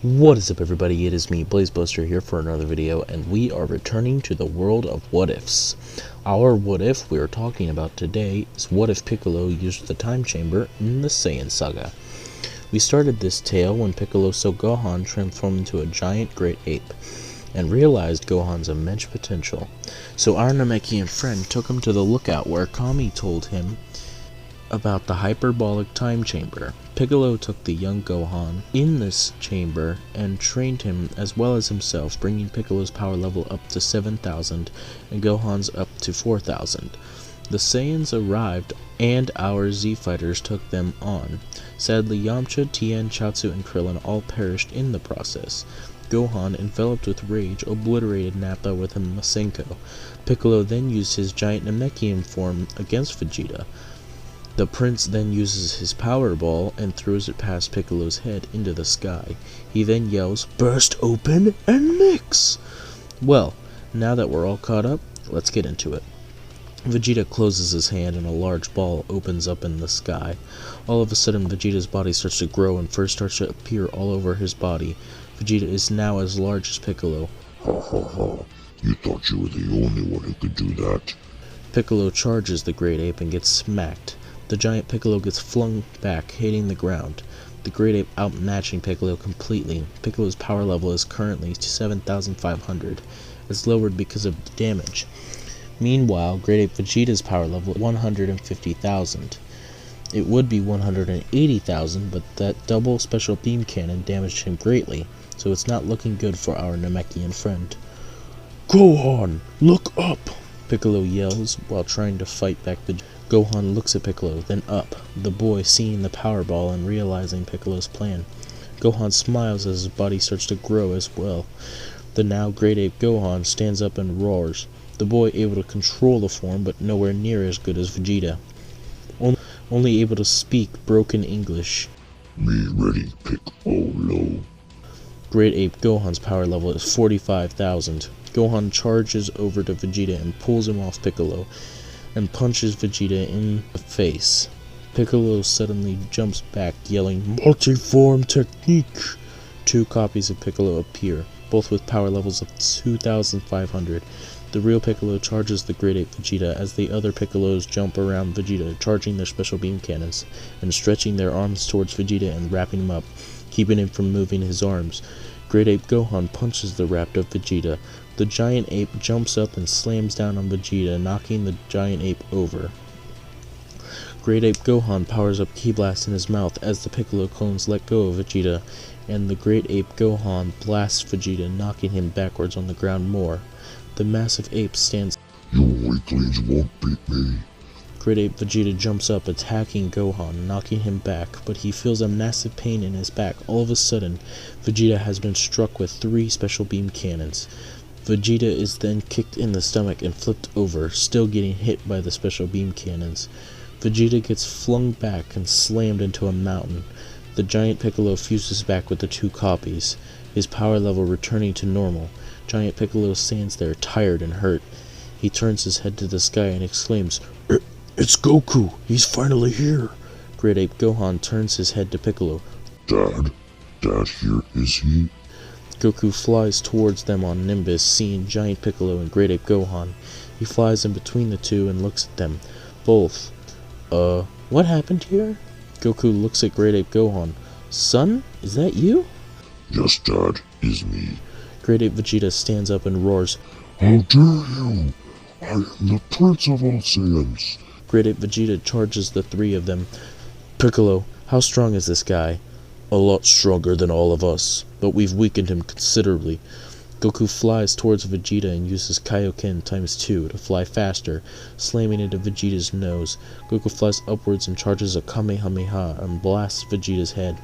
What is up, everybody? It is me, BlazeBuster, here for another video, and we are returning to the world of what ifs. Our what if we are talking about today is what if Piccolo used the time chamber in the Saiyan saga. We started this tale when Piccolo saw Gohan transform into a giant great ape, and realized Gohan's immense potential. So our Namekian friend took him to the lookout where Kami told him about the hyperbolic time chamber. Piccolo took the young Gohan in this chamber and trained him as well as himself, bringing Piccolo's power level up to 7,000 and Gohan's up to 4,000. The Saiyans arrived and our Z-Fighters took them on. Sadly, Yamcha, Tien, Chaozu, and Krillin all perished in the process. Gohan, enveloped with rage, obliterated Nappa with a Masenko. Piccolo then used his giant Namekian form against Vegeta. The prince then uses his power ball and throws it past Piccolo's head into the sky. He then yells, "Burst open and mix!" Well, now that we're all caught up, let's get into it. Vegeta closes his hand and a large ball opens up in the sky. All of a sudden, Vegeta's body starts to grow and first starts to appear all over his body. Vegeta is now as large as Piccolo. Ha ha ha, you thought you were the only one who could do that. Piccolo charges the great ape and gets smacked. The giant Piccolo gets flung back, hitting the ground. The great ape outmatching Piccolo completely. Piccolo's power level is currently 7,500. It's lowered because of the damage. Meanwhile, great ape Vegeta's power level is 150,000. It would be 180,000, but that double special beam cannon damaged him greatly, so it's not looking good for our Namekian friend. Gohan, look up! Piccolo yells while trying to fight back Vegeta. Gohan looks at Piccolo, then up, the boy seeing the power ball and realizing Piccolo's plan. Gohan smiles as his body starts to grow as well. The now great ape Gohan stands up and roars. The boy able to control the form, but nowhere near as good as Vegeta. Only able to speak broken English. Me ready, Piccolo. Great ape Gohan's power level is 45,000. Gohan charges over to Vegeta and pulls him off Piccolo, and punches Vegeta in the face. Piccolo suddenly jumps back, yelling, "Multi-form technique!" Two copies of Piccolo appear, both with power levels of 2,500. The real Piccolo charges the great ape Vegeta as the other Piccolos jump around Vegeta, charging their special beam cannons, and stretching their arms towards Vegeta and wrapping him up, keeping him from moving his arms. Great ape Gohan punches the wrapped up Vegeta. The giant ape jumps up and slams down on Vegeta, knocking the giant ape over. Great ape Gohan powers up Ki Blast in his mouth as the Piccolo clones let go of Vegeta, and the great ape Gohan blasts Vegeta, knocking him backwards on the ground more. The massive ape stands. You weaklings won't beat me. Great ape Vegeta jumps up, attacking Gohan, knocking him back, but he feels a massive pain in his back. All of a sudden, Vegeta has been struck with 3 special beam cannons. Vegeta is then kicked in the stomach and flipped over, still getting hit by the special beam cannons. Vegeta gets flung back and slammed into a mountain. The giant Piccolo fuses back with the 2 copies, his power level returning to normal. Giant Piccolo stands there, tired and hurt. He turns his head to the sky and exclaims, It's Goku! He's finally here! Great ape Gohan turns his head to Piccolo. Dad here, is he? Goku flies towards them on Nimbus, seeing giant Piccolo and great ape Gohan. He flies in between the two and looks at them. Both. What happened here? Goku looks at great ape Gohan. Son, is that you? Yes, Dad, is me. Great ape Vegeta stands up and roars, How dare you! I am the Prince of all Saiyans. Great ape Vegeta charges the 3 of them. Piccolo, how strong is this guy? A lot stronger than all of us, but we've weakened him considerably. Goku flies towards Vegeta and uses Kaioken ×2 to fly faster, slamming into Vegeta's nose. Goku flies upwards and charges a Kamehameha and blasts Vegeta's head.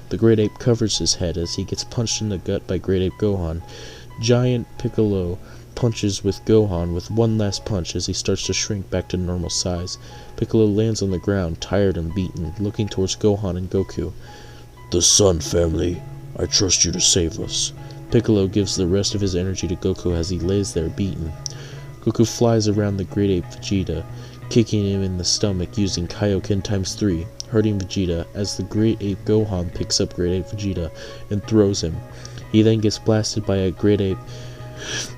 The great ape covers his head as he gets punched in the gut by great ape Gohan. Giant Piccolo punches with Gohan with one last punch as he starts to shrink back to normal size. Piccolo lands on the ground, tired and beaten, looking towards Gohan and Goku. The Sun family, I trust you to save us. Piccolo gives the rest of his energy to Goku as he lays there beaten. Goku flies around the great ape Vegeta, kicking him in the stomach using Kaioken ×3. hurting Vegeta as the Great Ape Gohan picks up Great Ape Vegeta and throws him. He then gets blasted by a Great Ape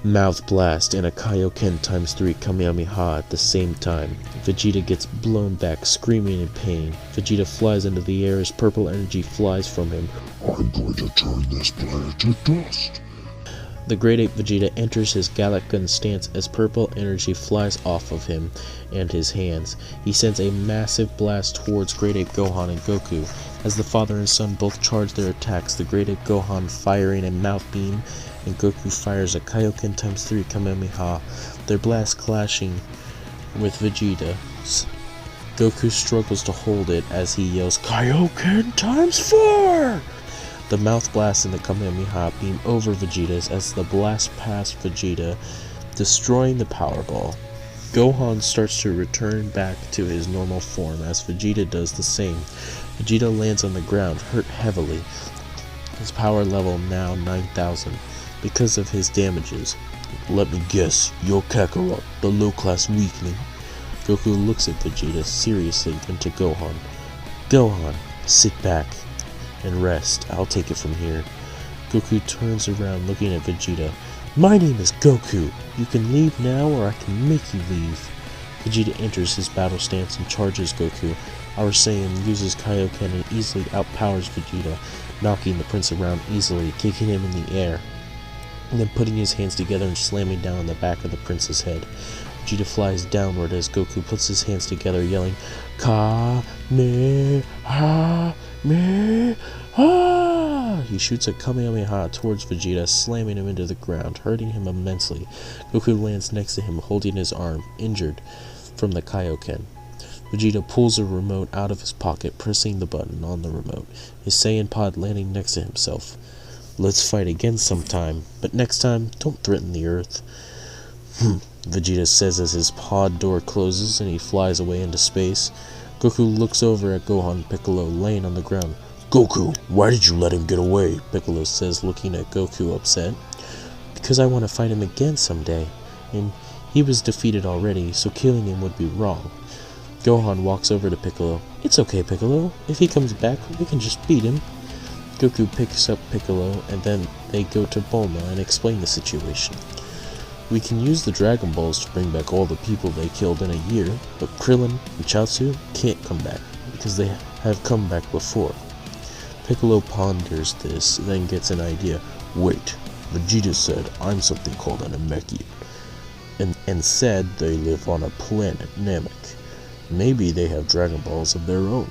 Mouth Blast and a Kaioken x3 Kamehameha at the same time. Vegeta gets blown back, screaming in pain. Vegeta flies into the air as purple energy flies from him. I'm going to turn this planet to dust. The Great Ape Vegeta enters his Galactic Gun stance as purple energy flies off of him and his hands. He sends a massive blast towards Great Ape Gohan and Goku. As the father and son both charge their attacks, the Great Ape Gohan firing a Mouth Beam and Goku fires a Kaioken x3 Kamehameha, their blasts clashing with Vegeta's. Goku struggles to hold it as he yells, "Kaioken x4!" The Mouth Blast and the Kamehameha beam over Vegeta's as the blast past Vegeta, destroying the Power Ball. Gohan starts to return back to his normal form as Vegeta does the same. Vegeta lands on the ground, hurt heavily. His power level now 9,000 because of his damages. "Let me guess, you're Kakarot, the low-class weakling." Goku looks at Vegeta seriously and to Gohan. "Gohan, sit back and rest. I'll take it from here." Goku turns around looking at Vegeta. "My name is Goku. You can leave now or I can make you leave." Vegeta enters his battle stance and charges Goku. Our Saiyan uses Kaioken and easily outpowers Vegeta, knocking the prince around easily, kicking him in the air, and then putting his hands together and slamming down on the back of the prince's head. Vegeta flies downward as Goku puts his hands together, yelling, "Kamehameha!" He shoots a Kamehameha towards Vegeta, slamming him into the ground, hurting him immensely. Goku lands next to him, holding his arm, injured from the Kaioken. Vegeta pulls a remote out of his pocket, pressing the button on the remote, his Saiyan pod landing next to himself. "Let's fight again sometime, but next time, don't threaten the Earth." Vegeta says as his pod door closes and he flies away into space. Goku looks over at Gohan and Piccolo laying on the ground. "Goku, why did you let him get away?" Piccolo says, looking at Goku upset. "Because I want to fight him again someday, and he was defeated already, so killing him would be wrong." Gohan walks over to Piccolo. "It's okay, Piccolo. If he comes back, we can just beat him." Goku picks up Piccolo, and then they go to Bulma and explain the situation. "We can use the Dragon Balls to bring back all the people they killed in a year, but Krillin and Chaozu can't come back, because they have come back before." Piccolo ponders this, then gets an idea. "Wait, Vegeta said I'm something called an Namekian, and said they live on a planet, Namek. Maybe they have Dragon Balls of their own.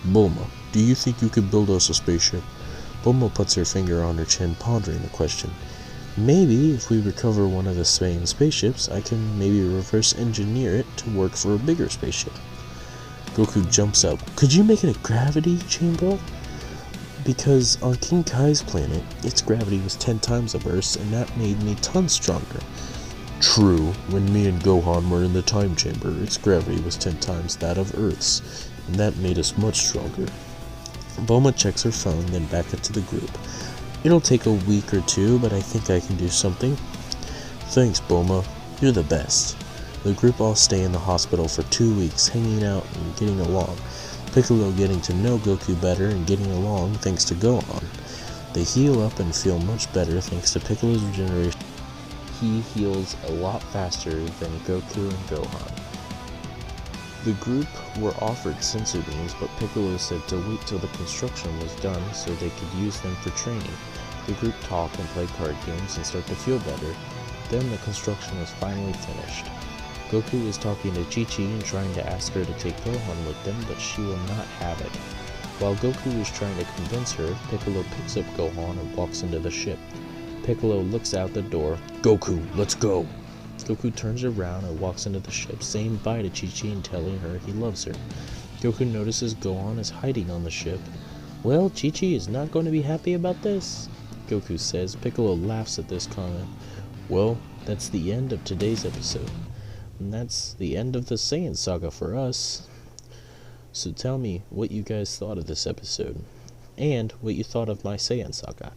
Bulma, do you think you could build us a spaceship?" Bulma puts her finger on her chin, pondering the question. "Maybe if we recover one of the Saiyan spaceships, I can maybe reverse engineer it to work for a bigger spaceship." Goku jumps up. "Could you make it a gravity chamber? Because on King Kai's planet, its gravity was 10 times of Earth's, and that made me tons stronger." "True, when me and Gohan were in the time chamber, its gravity was 10 times that of Earth's, and that made us much stronger." Bulma checks her phone, then back into the group. "It'll take a week or two, but I think I can do something." "Thanks, Bulma. You're the best." The group all stay in the hospital for 2 weeks, hanging out and getting along. Piccolo getting to know Goku better and getting along thanks to Gohan. They heal up and feel much better thanks to Piccolo's regeneration. He heals a lot faster than Goku and Gohan. The group were offered sensor beams, but Piccolo said to wait till the construction was done so they could use them for training. The group talk and play card games and start to feel better. Then the construction was finally finished. Goku is talking to Chi-Chi and trying to ask her to take Gohan with them, but she will not have it. While Goku is trying to convince her, Piccolo picks up Gohan and walks into the ship. Piccolo looks out the door. "Goku, let's go!" Goku turns around and walks into the ship, saying bye to Chi-Chi and telling her he loves her. Goku notices Gohan is hiding on the ship. "Well, Chi-Chi is not going to be happy about this," Goku says. Piccolo laughs at this comment. Well, that's the end of today's episode. And that's the end of the Saiyan saga for us. So tell me what you guys thought of this episode, and what you thought of my Saiyan saga.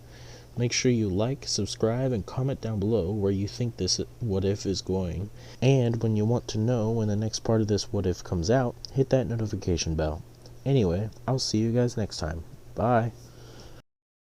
Make sure you like, subscribe, and comment down below where you think this What If is going. And when you want to know when the next part of this What If comes out, hit that notification bell. Anyway, I'll see you guys next time. Bye.